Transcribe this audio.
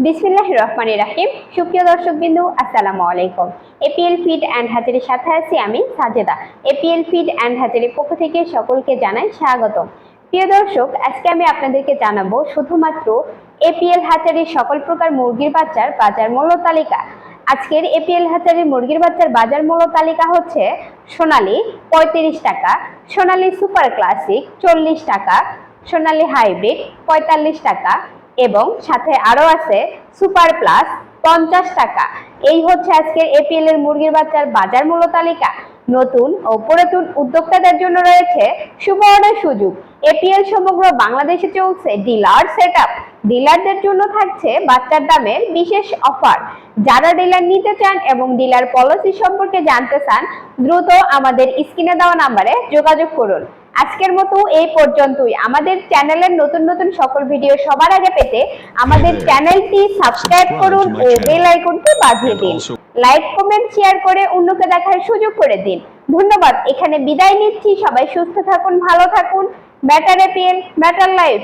বিসমিল্লাহির রহমানির রহিম। সুপ্রিয় দর্শকবৃন্দ, আসসালামু আলাইকুম। এপিএল ফিড অ্যান্ড হ্যাচারির সাথে আছি আমি সাজেদা। এপিএল ফিড অ্যান্ড হ্যাচারির পক্ষ থেকে সকলকে জানাই স্বাগতম। প্রিয় দর্শক, আজকে আমি আপনাদেরকে জানাবো শুধুমাত্র এপিএল হ্যাচারির সকল প্রকার মুরগির বাচ্চার বাজার মূল্য তালিকা। আজকের এপিএল হ্যাচারির মুরগির বাচ্চার বাজার মূল্য তালিকা হচ্ছে: সোনালী 35 টাকা, সোনালী সুপার ক্লাসিক 40 টাকা, সোনালী হাইব্রিড 45 টাকা এবং সাথে আরো আছে সুপার প্লাস 50 টাকা। এই হচ্ছে আজকের এপিএল এর মুরগির বাচ্চার বাজার মূল্য তালিকা। নতুন ও পুরাতন উদ্যোক্তাদের জন্য রয়েছে সুবর্ণ সুযোগ। এপিএল সমগ্র বাংলাদেশে চলছে ডিলার সেটআপ। ডিলারদের জন্য থাকছে বাচ্চার দামের বিশেষ অফার। যারা ডিলার নিতে চান এবং ডিলার পলিসি সম্পর্কে জানতে চান, দ্রুত আমাদের স্ক্রিনে দেওয়া নম্বরে যোগাযোগ করুন। আজকের মতো এই পর্যন্তই। আমাদের চ্যানেলের নতুন নতুন সকল ভিডিও সবার আগে পেতে আমাদের চ্যানেলটি সাবস্ক্রাইব করুন ও বেল আইকনটি বাজিয়ে দিন। লাইক, কমেন্ট, শেয়ার করে অন্যকে দেখার সুযোগ করে দিন। ধন্যবাদ। এখানে বিদায় নিচ্ছি। সবাই সুস্থ থাকুন, ভালো থাকুন। Batter APL, batter life.